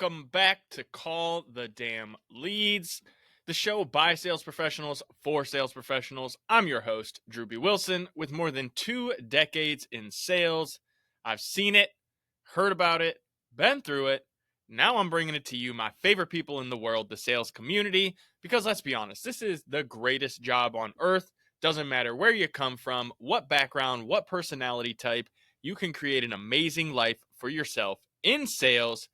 Welcome back to Call the Damn Leads, the show by sales professionals for sales professionals. I'm your host, Drewbie Wilson, with more than 2 decades in sales. I've seen it, heard about it, been through it. Now I'm bringing it to you, my favorite people in the world, the sales community, because let's be honest, this is the greatest job on earth. Doesn't matter where you come from, what background, what personality type, you can create an amazing life for yourself in sales.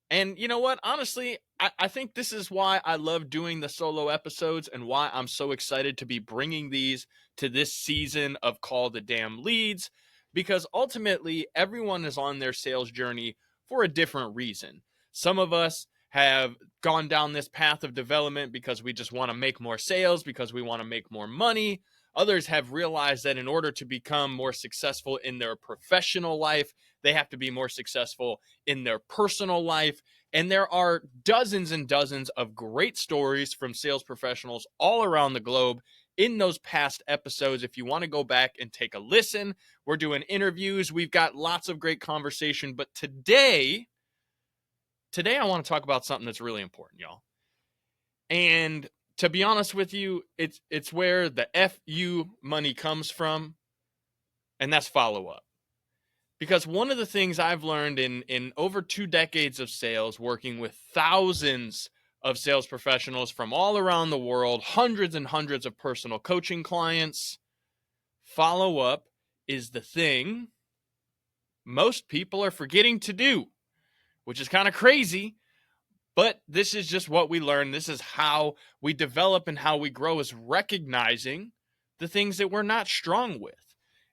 And you know what? Honestly, I think this is why I love doing the solo episodes and why I'm so excited to be bringing these to this season of Call the Damn Leads, because ultimately everyone is on their sales journey for a different reason. Some of us have gone down this path of development because we just want to make more sales, because we want to make more money. Others have realized that in order to become more successful in their professional life, they have to be more successful in their personal life. And there are dozens and dozens of great stories from sales professionals all around the globe in those past episodes. If you want to go back and take a listen, we're doing interviews. We've got lots of great conversation. But today I want to talk about something that's really important, y'all. And to be honest with you, it's where the FU money comes from, and that's follow-up. Because one of the things I've learned in over 2 decades of sales, working with thousands of sales professionals from all around the world, hundreds and hundreds of personal coaching clients, follow-up is the thing most people are forgetting to do, which is kind of crazy. But this is just what we learn. This is how we develop and how we grow, is recognizing the things that we're not strong with.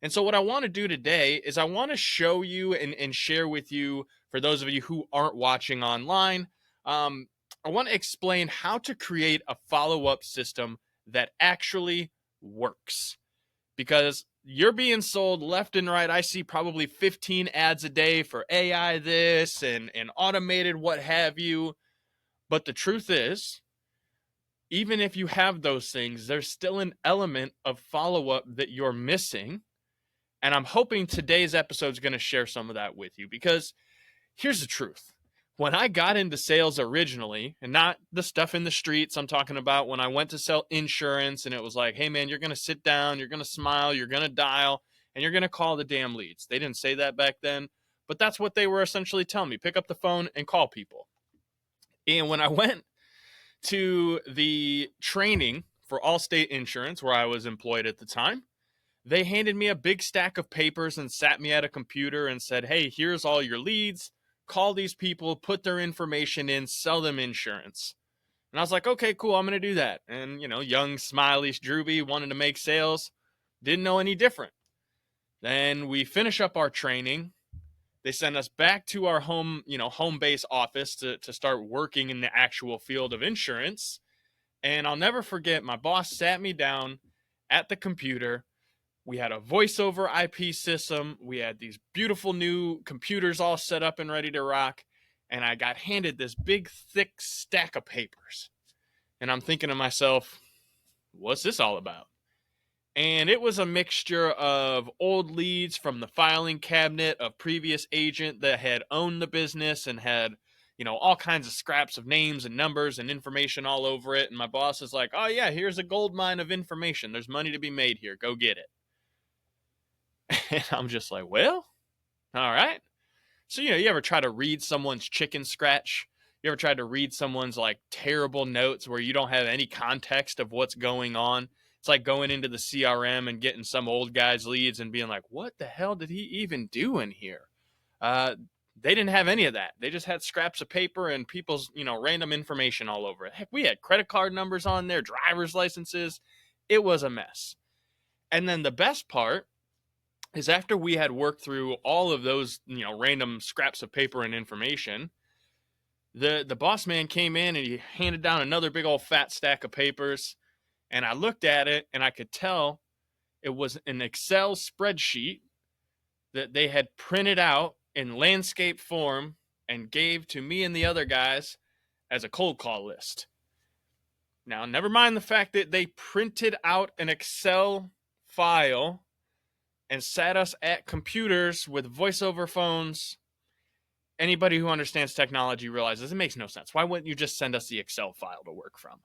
And so what I want to do today is I want to show you and share with you, for those of you who aren't watching online, I want to explain how to create a follow-up system that actually works. Because you're being sold left and right. I see probably 15 ads a day for AI this and automated what have you. But the truth is, even if you have those things, there's still an element of follow-up that you're missing. And I'm hoping today's episode is going to share some of that with you, because here's the truth. When I got into sales originally, and not the stuff in the streets, I'm talking about when I went to sell insurance and it was like, hey man, you're going to sit down, you're going to smile, you're going to dial, and you're going to call the damn leads. They didn't say that back then, but that's what they were essentially telling me. Pick up the phone and call people. And when I went to the training for Allstate Insurance, where I was employed at the time, they handed me a big stack of papers and sat me at a computer and said, hey, here's all your leads. Call these people, put their information in, sell them insurance. And I was like, okay, cool, I'm going to do that. And, young, smiley Drewbie wanted to make sales, didn't know any different. Then we finish up our training. They send us back to our home base office to start working in the actual field of insurance. And I'll never forget, my boss sat me down at the computer. We had a voice over IP system. We had these beautiful new computers all set up and ready to rock. And I got handed this big, thick stack of papers. And I'm thinking to myself, what's this all about? And it was a mixture of old leads from the filing cabinet of previous agent that had owned the business and had, all kinds of scraps of names and numbers and information all over it. And my boss is like, oh yeah, here's a gold mine of information. There's money to be made here. Go get it. And I'm just like, well, all right. So, you ever try to read someone's chicken scratch? You ever tried to read someone's terrible notes where you don't have any context of what's going on? It's like going into the CRM and getting some old guy's leads and being like, what the hell did he even do in here? They didn't have any of that. They just had scraps of paper and people's, random information all over it. Heck, we had credit card numbers on there, driver's licenses. It was a mess. And then the best part is, after we had worked through all of those, random scraps of paper and information, the boss man came in and he handed down another big old fat stack of papers. And I looked at it and I could tell it was an Excel spreadsheet that they had printed out in landscape form and gave to me and the other guys as a cold call list. Now, never mind the fact that they printed out an Excel file and sat us at computers with voice over phones. Anybody who understands technology realizes it makes no sense. Why wouldn't you just send us the Excel file to work from?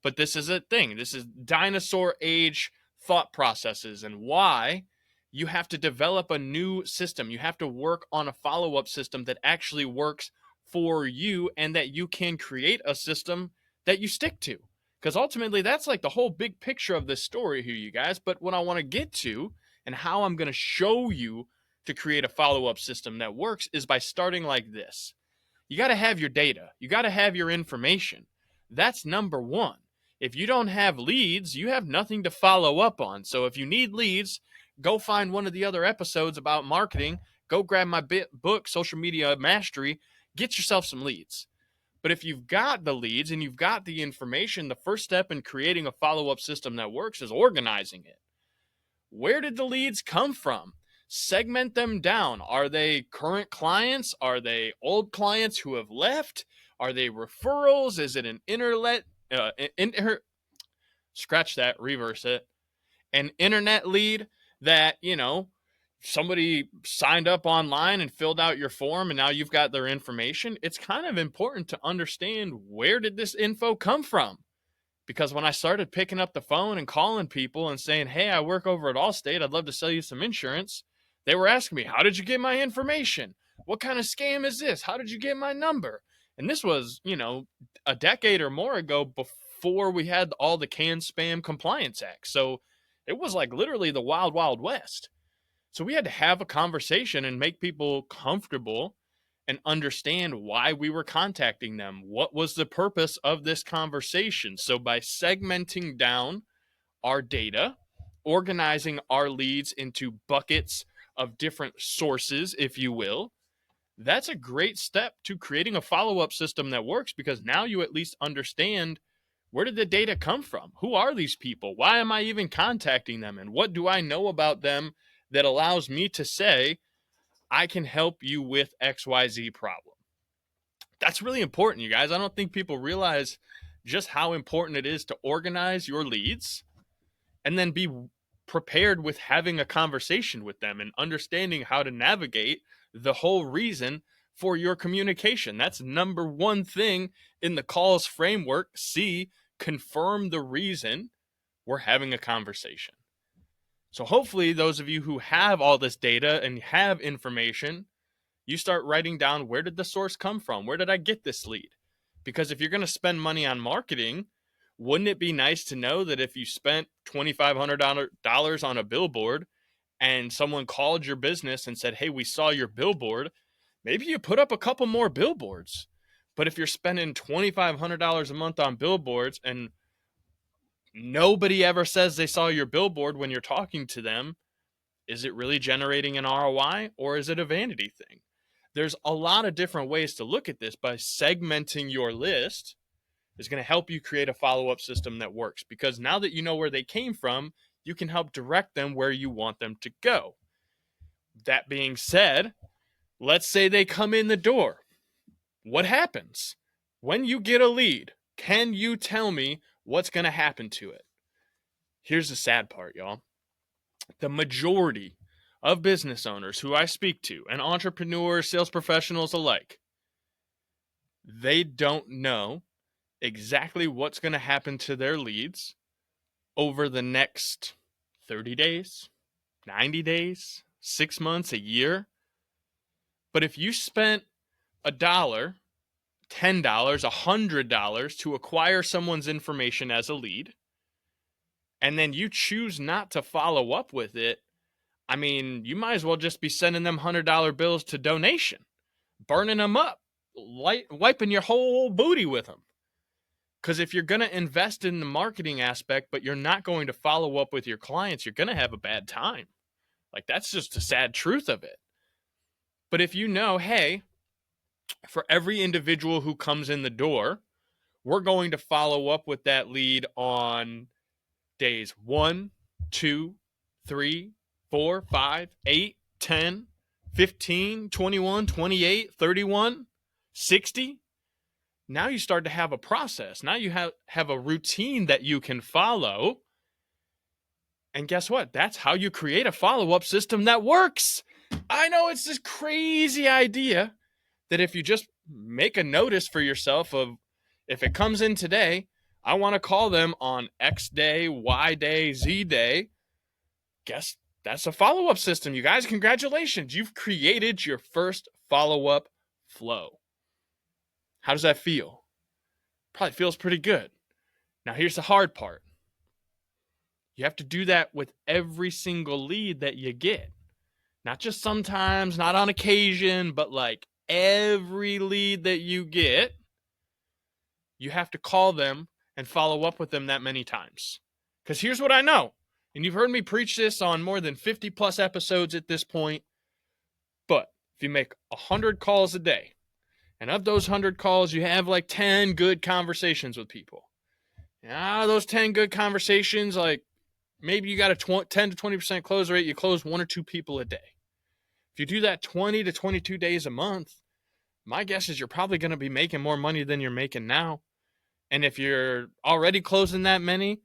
But this is a thing. This is dinosaur age thought processes and why you have to develop a new system. You have to work on a follow-up system that actually works for you and that you can create a system that you stick to. Because ultimately, that's like the whole big picture of this story here, you guys. But what I want to get to and how I'm going to show you to create a follow-up system that works is by starting like this. You got to have your data. You got to have your information. That's number one. If you don't have leads, you have nothing to follow up on. So if you need leads, go find one of the other episodes about marketing. Go grab my book, Social Media Mastery. Get yourself some leads. But if you've got the leads and you've got the information, the first step in creating a follow-up system that works is organizing it. Where did the leads come from? Segment them down. Are they current clients? Are they old clients who have left? Are they referrals? Is it an scratch that, reverse it. An internet lead that, somebody signed up online and filled out your form and now you've got their information. It's kind of important to understand, where did this info come from? Because when I started picking up the phone and calling people and saying, hey, I work over at Allstate, I'd love to sell you some insurance, they were asking me, how did you get my information? What kind of scam is this? How did you get my number? And this was, a decade or more ago, before we had all the canned spam compliance acts. So it was like literally the wild, wild west. So we had to have a conversation and make people comfortable and understand why we were contacting them. What was the purpose of this conversation? So by segmenting down our data, organizing our leads into buckets of different sources, if you will, that's a great step to creating a follow-up system that works, because now you at least understand, where did the data come from? Who are these people? Why am I even contacting them? And what do I know about them that allows me to say, I can help you with XYZ problem? That's really important, you guys. I don't think people realize just how important it is to organize your leads and then be prepared with having a conversation with them and understanding how to navigate the whole reason for your communication. That's number one thing in the calls framework. C, confirm the reason we're having a conversation. So hopefully those of you who have all this data and have information, you start writing down, where did the source come from? Where did I get this lead? Because if you're going to spend money on marketing, wouldn't it be nice to know that if you spent $2,500 on a billboard and someone called your business and said, hey, we saw your billboard, maybe you put up a couple more billboards. But if you're spending $2,500 a month on billboards and nobody ever says they saw your billboard when you're talking to them, is it really generating an ROI, or is it a vanity thing? There's a lot of different ways to look at this. By segmenting your list is going to help you create a follow-up system that works, because now that you know where they came from, you can help direct them where you want them to go. That being said, let's say they come in the door. What happens? When you get a lead, can you tell me what's going to happen to it? Here's the sad part, y'all. The majority of business owners who I speak to, and entrepreneurs, sales professionals alike, they don't know exactly what's going to happen to their leads over the next 30 days, 90 days, 6 months, a year. But if you spent $1, $10, $100 to acquire someone's information as a lead, and then you choose not to follow up with it, I mean, you might as well just be sending them $100 bills to donation, burning them up, wiping your whole booty with them. Because if you're going to invest in the marketing aspect, but you're not going to follow up with your clients, you're going to have a bad time. Like, that's just the sad truth of it. But if you know, hey, for every individual who comes in the door, we're going to follow up with that lead on days 1, 2, 3, 4, 5, 8, 10, 15, 21, 28, 31, 60. Now you start to have a process. Now you have a routine that you can follow. And guess what? That's how you create a follow-up system that works. I know it's this crazy idea that if you just make a notice for yourself of, if it comes in today, I want to call them on X day, Y day, Z day. Guess that's a follow-up system. You guys, congratulations. You've created your first follow-up flow. How does that feel? Probably feels pretty good. Now, here's the hard part. You have to do that with every single lead that you get. Not just sometimes, not on occasion, but like every lead that you get, you have to call them and follow up with them that many times. Because here's what I know, and you've heard me preach this on more than 50 plus episodes at this point, but if you make 100 calls a day, and of those 100 calls, you have like 10 good conversations with people. And out of those 10 good conversations, like maybe you got a 10 to 20% close rate, you close 1 or 2 people a day. If you do that 20 to 22 days a month, my guess is you're probably going to be making more money than you're making now. And if you're already closing that many,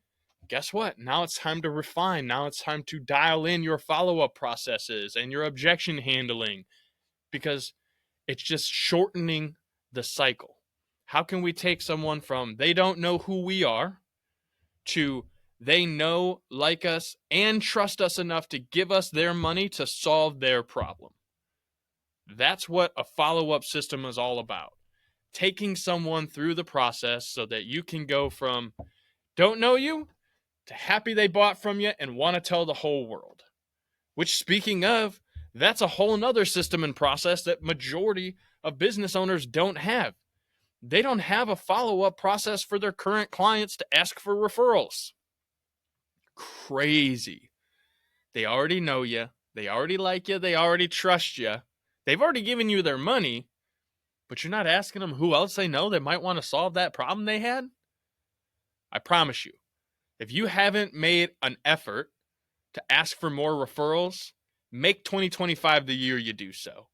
guess what? Now it's time to refine. Now it's time to dial in your follow-up processes and your objection handling, because it's just shortening the cycle. How can we take someone from they don't know who we are to they know, like us, and trust us enough to give us their money to solve their problem? That's what a follow-up system is all about. Taking someone through the process so that you can go from don't know you to happy they bought from you and want to tell the whole world. Which, speaking of, that's a whole nother system and process that majority of business owners don't have. They don't have a follow-up process for their current clients to ask for referrals. Crazy. They already know you. They already like you. They already trust you. They've already given you their money, but you're not asking them who else they know that might want to solve that problem they had? I promise you, if you haven't made an effort to ask for more referrals, make 2025 the year you do so.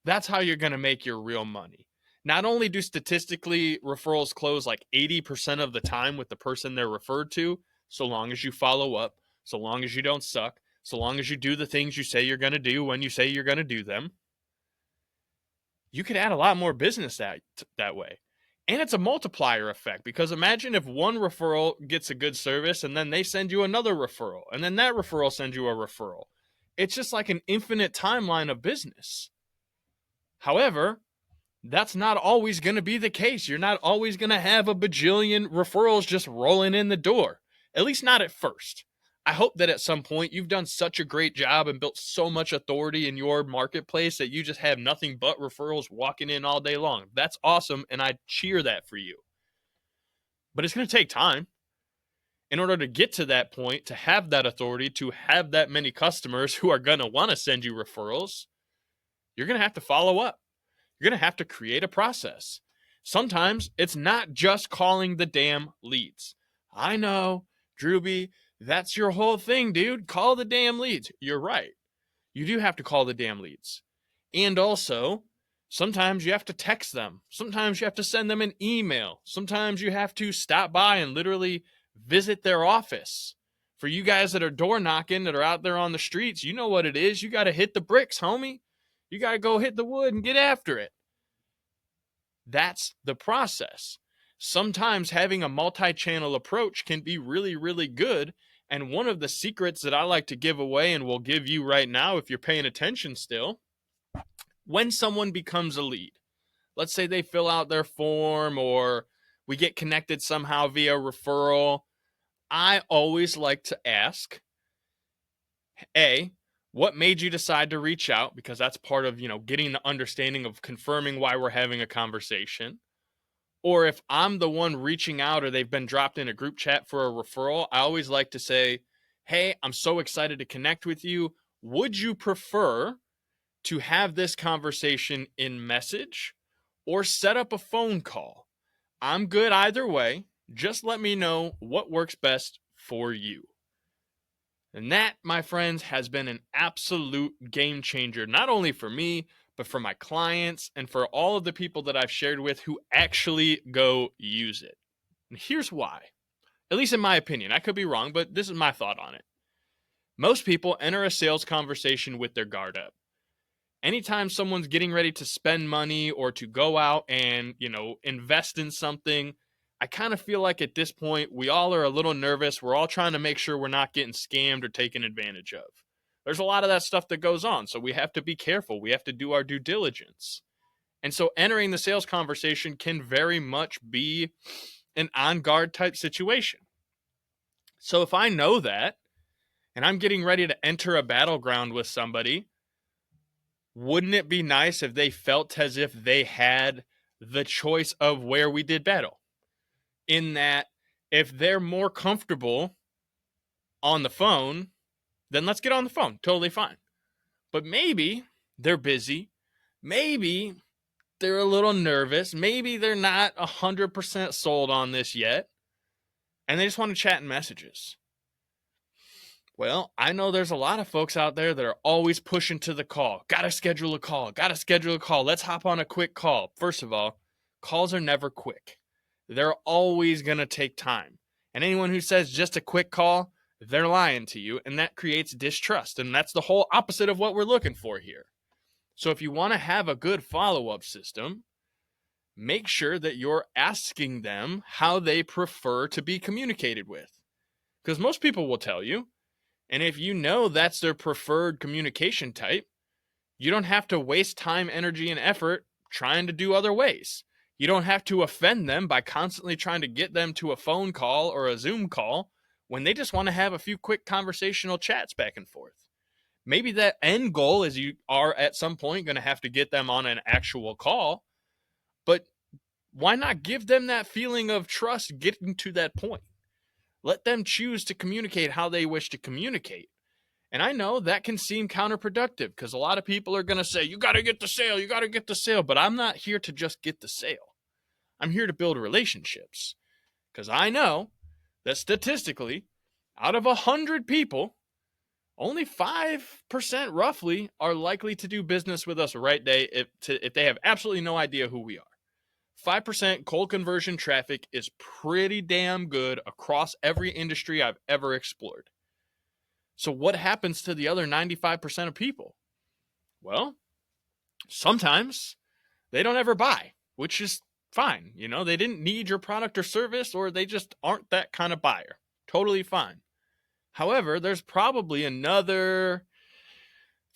That's how you're going to make your real money. Not only do statistically referrals close like 80% of the time with the person they're referred to, so long as you follow up, so long as you don't suck, so long as you do the things you say you're going to do when you say you're going to do them, you could add a lot more business that way. And it's a multiplier effect, because imagine if one referral gets a good service and then they send you another referral and then that referral sends you a referral. It's just like an infinite timeline of business. However, that's not always going to be the case. You're not always going to have a bajillion referrals just rolling in the door, at least not at first. I hope that at some point you've done such a great job and built so much authority in your marketplace that you just have nothing but referrals walking in all day long. That's awesome, and I cheer that for you. But it's going to take time. In order to get to that point, to have that authority, to have that many customers who are going to want to send you referrals, you're going to have to follow up. You're going to have to create a process. Sometimes it's not just calling the damn leads. I know, Drewbie, that's your whole thing, dude. Call the damn leads. You're right. You do have to call the damn leads. And also, sometimes you have to text them. Sometimes you have to send them an email. Sometimes you have to stop by and literally visit their office. For you guys that are door knocking, that are out there on the streets, you know what it is. You got to hit the bricks, homie. You got to go hit the wood and get after it. That's the process. Sometimes having a multi-channel approach can be really, really good. And one of the secrets that I like to give away, and will give you right now if you're paying attention still, when someone becomes a lead, let's say they fill out their form or we get connected somehow via referral, I always like to ask, A, what made you decide to reach out? Because that's part of, getting the understanding of confirming why we're having a conversation. Or if I'm the one reaching out or they've been dropped in a group chat for a referral, I always like to say, hey, I'm so excited to connect with you. Would you prefer to have this conversation in message or set up a phone call? I'm good either way. Just let me know what works best for you. And that, my friends, has been an absolute game changer, not only for me, but for my clients and for all of the people that I've shared with who actually go use it. And here's why. At least in my opinion. I could be wrong, but this is my thought on it. Most people enter a sales conversation with their guard up. Anytime someone's getting ready to spend money or to go out and, invest in something, I kind of feel like at this point, we all are a little nervous. We're all trying to make sure we're not getting scammed or taken advantage of. There's a lot of that stuff that goes on, so we have to be careful. We have to do our due diligence. And so entering the sales conversation can very much be an on-guard type situation. So if I know that, and I'm getting ready to enter a battleground with somebody, wouldn't it be nice if they felt as if they had the choice of where we did battle? In that, if they're more comfortable on the phone, then let's get on the phone. Totally fine. But maybe they're busy. Maybe they're a little nervous. Maybe they're not 100% sold on this yet. And they just want to chat in messages. Well, I know there's a lot of folks out there that are always pushing to the call. Gotta schedule a call. Let's hop on a quick call. First of all, calls are never quick. They're always going to take time. And anyone who says just a quick call, they're lying to you. And that creates distrust. And that's the whole opposite of what we're looking for here. So if you want to have a good follow-up system, make sure that you're asking them how they prefer to be communicated with. Because most people will tell you, and if you know that's their preferred communication type, you don't have to waste time, energy, and effort trying to do other ways. You don't have to offend them by constantly trying to get them to a phone call or a Zoom call when they just want to have a few quick conversational chats back and forth. Maybe that end goal is you are at some point going to have to get them on an actual call, but why not give them that feeling of trust getting to that point? Let them choose to communicate how they wish to communicate. And I know that can seem counterproductive because a lot of people are going to say, you got to get the sale. But I'm not here to just get the sale. I'm here to build relationships. Because I know that statistically, out of 100 people, only 5% roughly are likely to do business with us right day if they have absolutely no idea who we are. 5% cold conversion traffic is pretty damn good across every industry I've ever explored. So what happens to the other 95% of people? Well, sometimes they don't ever buy, which is fine. They didn't need your product or service, or they just aren't that kind of buyer. Totally fine. However, there's probably another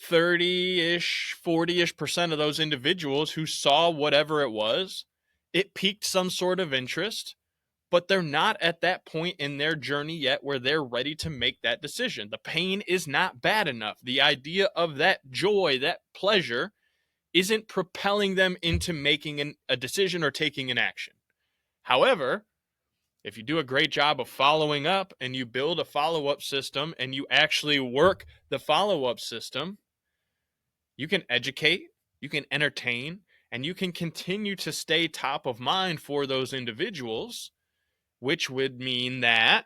30-ish, 40-ish% of those individuals who saw whatever it was. It piqued some sort of interest, but they're not at that point in their journey yet where they're ready to make that decision. The pain is not bad enough. The idea of that joy, that pleasure, isn't propelling them into making a decision or taking an action. However, if you do a great job of following up and you build a follow-up system and you actually work the follow-up system, you can educate, you can entertain, and you can continue to stay top of mind for those individuals, which would mean that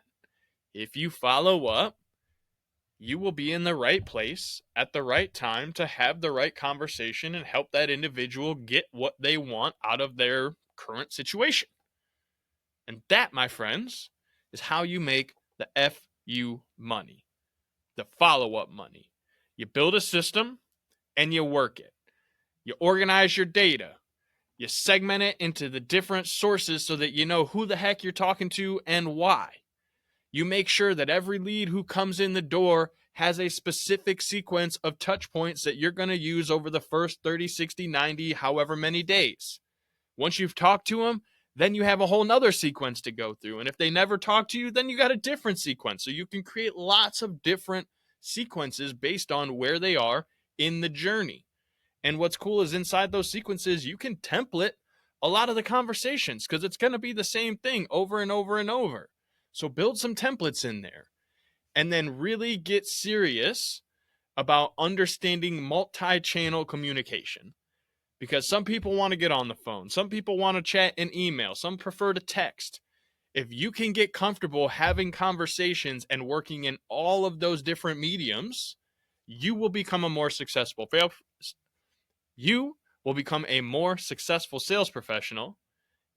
if you follow up, you will be in the right place at the right time to have the right conversation and help that individual get what they want out of their current situation. And that, my friends, is how you make the FU money, the follow-up money. You build a system and you work it. You organize your data. You segment it into the different sources so that you know who the heck you're talking to and why. You make sure that every lead who comes in the door has a specific sequence of touch points that you're going to use over the first 30, 60, 90, however many days. Once you've talked to them, then you have a whole nother sequence to go through. And if they never talk to you, then you got a different sequence. So you can create lots of different sequences based on where they are in the journey. And what's cool is inside those sequences, you can template a lot of the conversations because it's going to be the same thing over and over and over. So build some templates in there and then really get serious about understanding multi-channel communication. Because some people want to get on the phone. Some people want to chat and email. Some prefer to text. If you can get comfortable having conversations and working in all of those different mediums, you will become a more successful sales professional,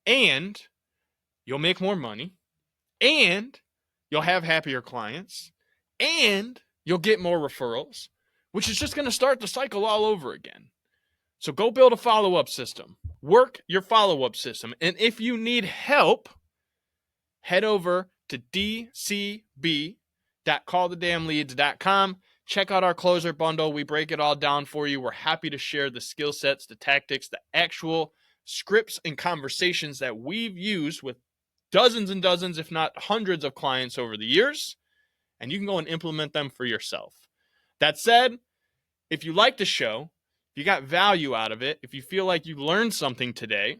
and you'll make more money, and you'll have happier clients, and you'll get more referrals, which is just going to start the cycle all over again. So go build a follow-up system. Work your follow-up system. And if you need help, head over to dcb.callthedamnleads.com. Check out our closer bundle. We break it all down for you. We're happy to share the skill sets, the tactics, the actual scripts and conversations that we've used with dozens and dozens, if not hundreds of clients over the years. And you can go and implement them for yourself. That said, if you like the show, if you got value out of it, if you feel like you learned something today,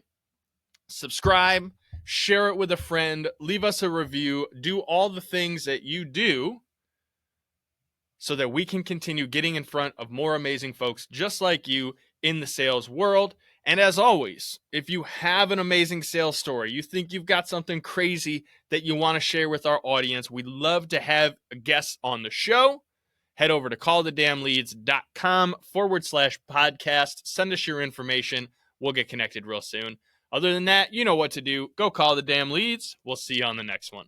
subscribe, share it with a friend, leave us a review, do all the things that you do so that we can continue getting in front of more amazing folks just like you in the sales world. And as always, if you have an amazing sales story, you think you've got something crazy that you want to share with our audience, we'd love to have guests on the show. Head over to callthedamnleads.com/podcast. Send us your information. We'll get connected real soon. Other than that, you know what to do. Go call the damn leads. We'll see you on the next one.